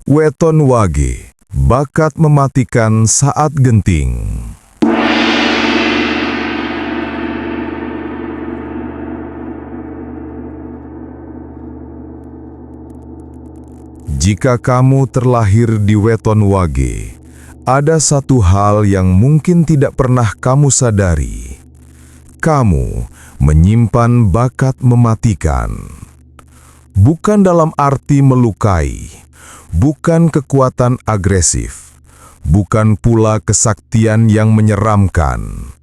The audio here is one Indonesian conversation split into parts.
Weton Wage, bakat mematikan saat genting. Jika kamu terlahir di Weton Wage, ada satu hal yang mungkin tidak pernah kamu sadari. Kamu menyimpan bakat mematikan. Bukan dalam arti melukai, bukan kekuatan agresif, bukan pula kesaktian yang menyeramkan,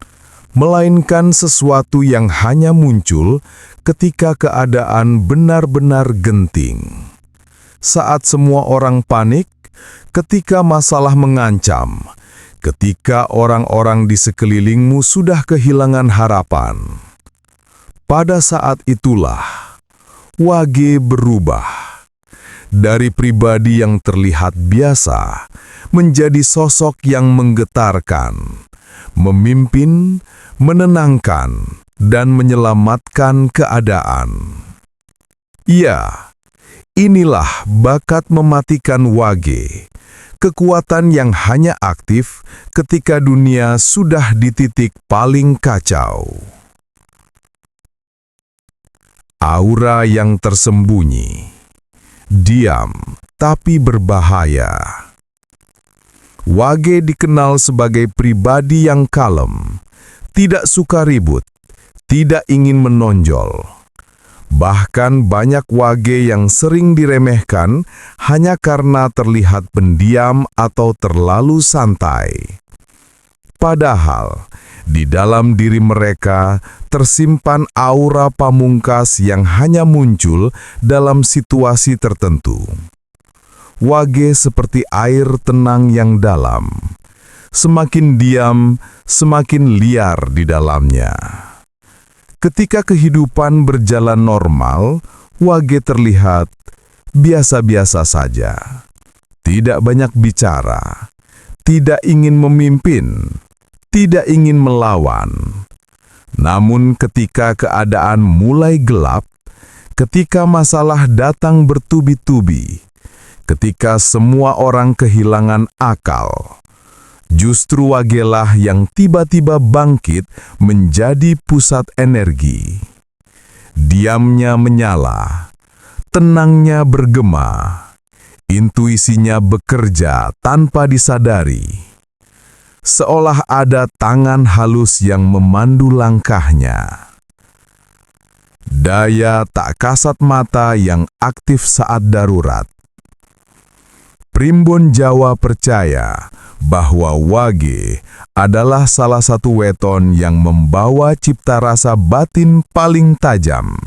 melainkan sesuatu yang hanya muncul ketika keadaan benar-benar genting. Saat semua orang panik, ketika masalah mengancam, ketika orang-orang di sekelilingmu sudah kehilangan harapan. Pada saat itulah, Wage berubah. Dari pribadi yang terlihat biasa, menjadi sosok yang menggetarkan, memimpin, menenangkan, dan menyelamatkan keadaan. Ya, inilah bakat mematikan Wage, kekuatan yang hanya aktif ketika dunia sudah di titik paling kacau. Aura yang tersembunyi, diam tapi berbahaya. Wage dikenal sebagai pribadi yang kalem, tidak suka ribut, tidak ingin menonjol. Bahkan banyak Wage yang sering diremehkan hanya karena terlihat pendiam atau terlalu santai. Padahal, di dalam diri mereka tersimpan aura pamungkas yang hanya muncul dalam situasi tertentu. Wage seperti air tenang yang dalam. Semakin diam, semakin liar di dalamnya. Ketika kehidupan berjalan normal, Wage terlihat biasa-biasa saja. Tidak banyak bicara, tidak ingin memimpin, tidak ingin melawan. Namun ketika keadaan mulai gelap, ketika masalah datang bertubi-tubi, ketika semua orang kehilangan akal, justru Wagelah yang tiba-tiba bangkit menjadi pusat energi. Diamnya menyala, tenangnya bergema, intuisinya bekerja tanpa disadari. Seolah ada tangan halus yang memandu langkahnya. Daya tak kasat mata yang aktif saat darurat. Primbon Jawa percaya bahwa Wage adalah salah satu weton yang membawa cipta rasa batin paling tajam.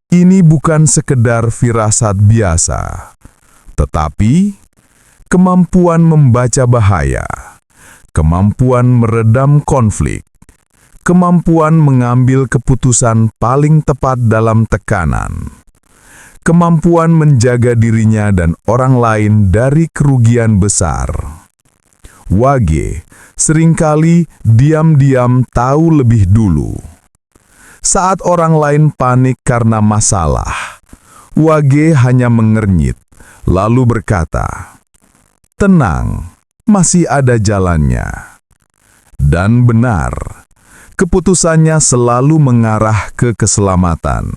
Ini bukan sekedar firasat biasa, tetapi kemampuan membaca bahaya, kemampuan meredam konflik, kemampuan mengambil keputusan paling tepat dalam tekanan, kemampuan menjaga dirinya dan orang lain dari kerugian besar. Wage seringkali diam-diam tahu lebih dulu. Saat orang lain panik karena masalah, Wage hanya mengernyit, lalu berkata, "Tenang, masih ada jalannya." Dan benar, keputusannya selalu mengarah ke keselamatan.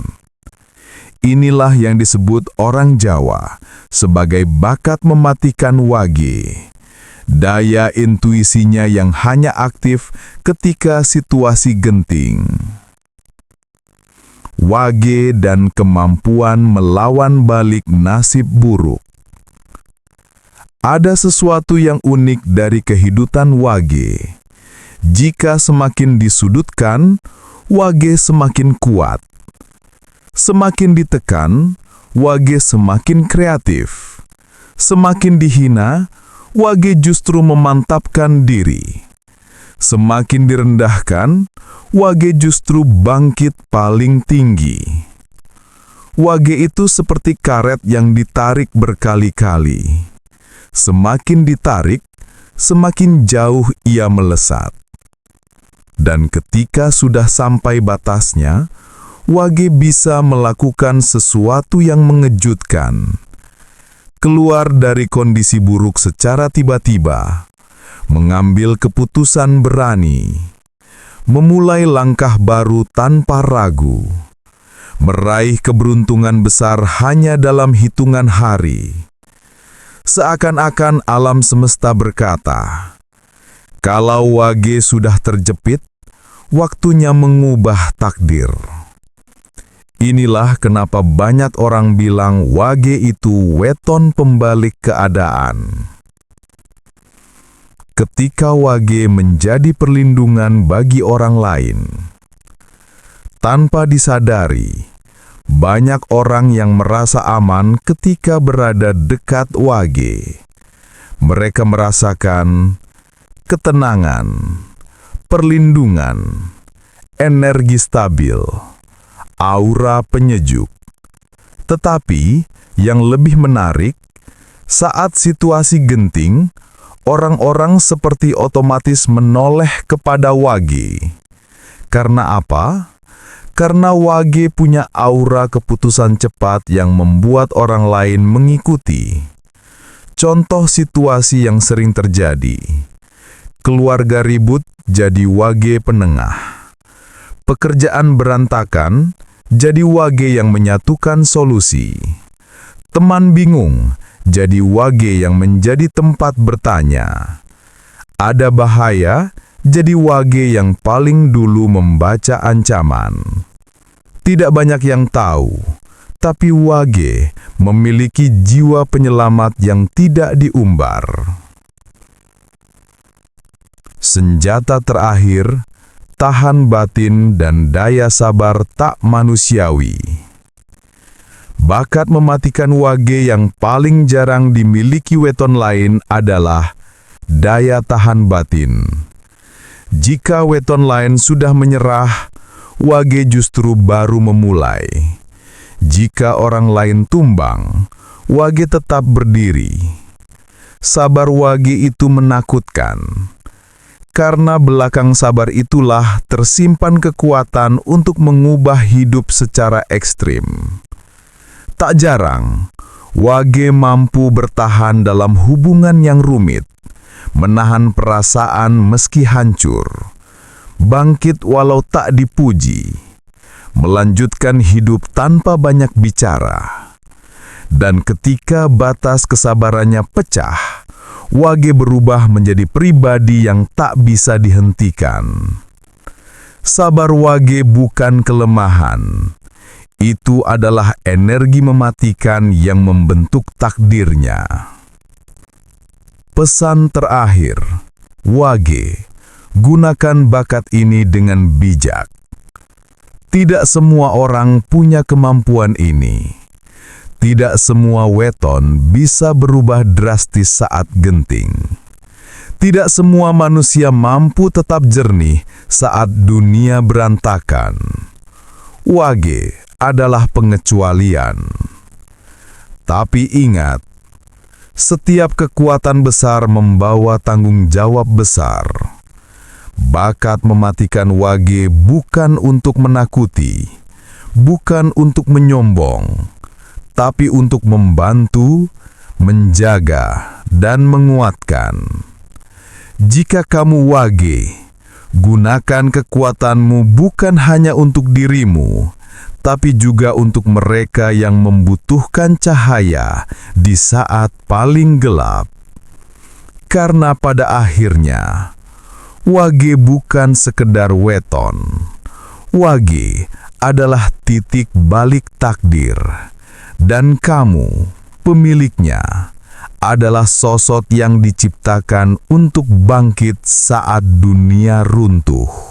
Inilah yang disebut orang Jawa sebagai bakat mematikan Wage. Daya intuisinya yang hanya aktif ketika situasi genting. Wage dan kemampuan melawan balik nasib buruk. Ada sesuatu yang unik dari kehidupan Wage. Jika semakin disudutkan, Wage semakin kuat. Semakin ditekan, Wage semakin kreatif. Semakin dihina, Wage justru memantapkan diri. Semakin direndahkan, Wage justru bangkit paling tinggi. Wage itu seperti karet yang ditarik berkali-kali. Semakin ditarik, semakin jauh ia melesat. Dan ketika sudah sampai batasnya, Wage bisa melakukan sesuatu yang mengejutkan. keluar dari kondisi buruk secara tiba-tiba, mengambil keputusan berani, memulai langkah baru tanpa ragu, meraih keberuntungan besar hanya dalam hitungan hari. Seakan-akan alam semesta berkata, kalau Wage sudah terjepit, waktunya mengubah takdir. Inilah kenapa banyak orang bilang Wage itu weton pembalik keadaan. Ketika Wage menjadi perlindungan bagi orang lain, tanpa disadari, banyak orang yang merasa aman ketika berada dekat Wage. Mereka merasakan ketenangan, perlindungan, energi stabil, aura penyejuk. Tetapi yang lebih menarik, saat situasi genting, orang-orang seperti otomatis menoleh kepada Wage. Karena apa? Karena Wage punya aura keputusan cepat yang membuat orang lain mengikuti. Contoh situasi yang sering terjadi. Keluarga ribut, jadi Wage penengah. Pekerjaan berantakan, jadi Wage yang menyatukan solusi. Teman bingung, jadi Wage yang menjadi tempat bertanya. Ada bahaya, jadi Wage yang paling dulu membaca ancaman. Tidak banyak yang tahu, tapi Wage memiliki jiwa penyelamat yang tidak diumbar. Senjata terakhir, tahan batin dan daya sabar tak manusiawi. Bakat mematikan Wage yang paling jarang dimiliki weton lain adalah daya tahan batin. Jika weton lain sudah menyerah, Wage justru baru memulai. Jika orang lain tumbang, Wage tetap berdiri. Sabar Wage itu menakutkan. Karena belakang sabar itulah tersimpan kekuatan untuk mengubah hidup secara ekstrim. Tak jarang, Wage mampu bertahan dalam hubungan yang rumit, menahan perasaan meski hancur, bangkit walau tak dipuji, melanjutkan hidup tanpa banyak bicara. Dan ketika batas kesabarannya pecah, Wage berubah menjadi pribadi yang tak bisa dihentikan. Sabar Wage bukan kelemahan. Itu adalah energi mematikan yang membentuk takdirnya. Pesan terakhir, Wage, gunakan bakat ini dengan bijak. Tidak semua orang punya kemampuan ini. Tidak semua weton bisa berubah drastis saat genting. Tidak semua manusia mampu tetap jernih saat dunia berantakan. Wage adalah pengecualian. Tapi ingat, setiap kekuatan besar membawa tanggung jawab besar. Bakat mematikan Wage bukan untuk menakuti, bukan untuk menyombong, tapi untuk membantu, menjaga, dan menguatkan. Jika kamu Wage, gunakan kekuatanmu bukan hanya untuk dirimu, tapi juga untuk mereka yang membutuhkan cahaya di saat paling gelap. Karena pada akhirnya, Wage bukan sekedar weton. Wage adalah titik balik takdir. Dan kamu, pemiliknya, adalah sosok yang diciptakan untuk bangkit saat dunia runtuh.